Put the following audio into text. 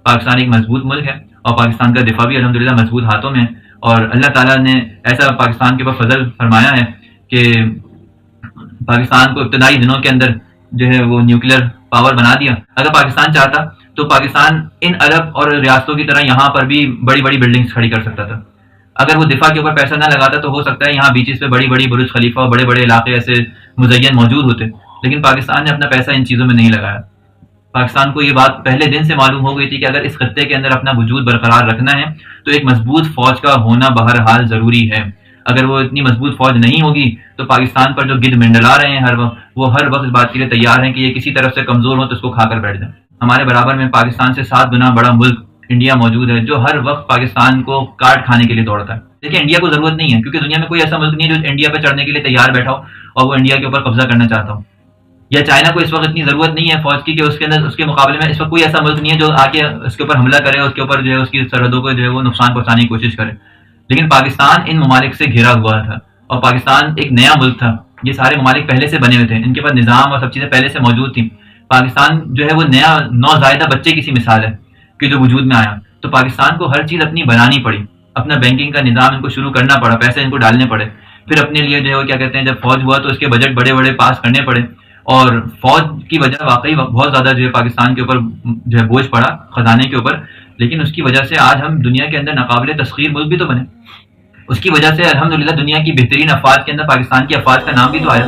پاکستان ایک مضبوط ملک ہے اور پاکستان کا دفاع بھی الحمدللہ مضبوط ہاتھوں میں ہے، اور اللہ تعالیٰ نے ایسا پاکستان کے اوپر فضل فرمایا ہے کہ پاکستان کو ابتدائی دنوں کے اندر جو ہے وہ نیوکلیر پاور بنا دیا۔ اگر پاکستان چاہتا تو پاکستان ان عرب اور ریاستوں کی طرح یہاں پر بھی بڑی بڑی بلڈنگز کھڑی کر سکتا تھا۔ اگر وہ دفاع کے اوپر پیسہ نہ لگاتا تو ہو سکتا ہے یہاں بیچز پہ بڑی بڑی برج خلیفہ اور بڑے بڑے علاقے ایسے مزین موجود ہوتے، لیکن پاکستان نے اپنا پیسہ ان چیزوں میں نہیں لگایا۔ پاکستان کو یہ بات پہلے دن سے معلوم ہو گئی تھی کہ اگر اس خطے کے اندر اپنا وجود برقرار رکھنا ہے تو ایک مضبوط فوج کا ہونا بہرحال ضروری ہے۔ اگر وہ اتنی مضبوط فوج نہیں ہوگی تو پاکستان پر جو گدھ منڈلا رہے ہیں ہر وقت، وہ ہر وقت اس بات کے لیے تیار ہیں کہ یہ کسی طرف سے کمزور ہو تو اس کو کھا کر بیٹھ جائیں۔ ہمارے برابر میں پاکستان سے 7 گنا بڑا ملک انڈیا موجود ہے جو ہر وقت پاکستان کو کاٹ کھانے کے لیے دوڑتا ہے۔ دیکھیں انڈیا کو ضرورت نہیں ہے، کیونکہ دنیا میں کوئی ایسا ملک نہیں ہے جو انڈیا پہ چڑھنے کے لیے تیار بیٹھا ہو اور وہ انڈیا کے اوپر قبضہ کرنا چاہتا ہو۔ یا چائنا کو اس وقت اتنی ضرورت نہیں ہے فوج کی کہ اس کے اندر اس کے مقابلے میں اس وقت کوئی ایسا ملک نہیں ہے جو آ کے اس کے اوپر حملہ کرے، اس کے اوپر جو ہے اس کی سرحدوں کو جو ہے وہ نقصان پہنچانے کی کوشش کرے۔ لیکن پاکستان ان ممالک سے گھرا ہوا تھا اور پاکستان ایک نیا ملک تھا۔ یہ سارے ممالک پہلے سے بنے ہوئے تھے، ان کے پاس نظام اور سب چیزیں پہلے سے موجود تھیں۔ پاکستان جو ہے وہ نیا نوزائیدہ بچے کی سی مثال ہے کہ جو وجود میں آیا، تو پاکستان کو ہر چیز اپنی بنانی پڑی، اپنا بینکنگ کا نظام ان کو شروع کرنا پڑا، پیسے ان کو ڈالنے پڑے، پھر اپنے لیے جو ہے وہ کیا کہتے ہیں جب فوج ہوا تو اس کے بجٹ بڑے بڑے پاس کرنے پڑے، اور فوج کی وجہ واقعی بہت زیادہ جو ہے پاکستان کے اوپر جو ہے بوجھ پڑا خزانے کے اوپر، لیکن اس کی وجہ سے آج ہم دنیا کے اندر ناقابل تسخیر ملک بھی تو بنے۔ اس کی وجہ سے الحمدللہ دنیا کی بہترین افواج کے اندر پاکستان کی افواج کا نام بھی تو آیا۔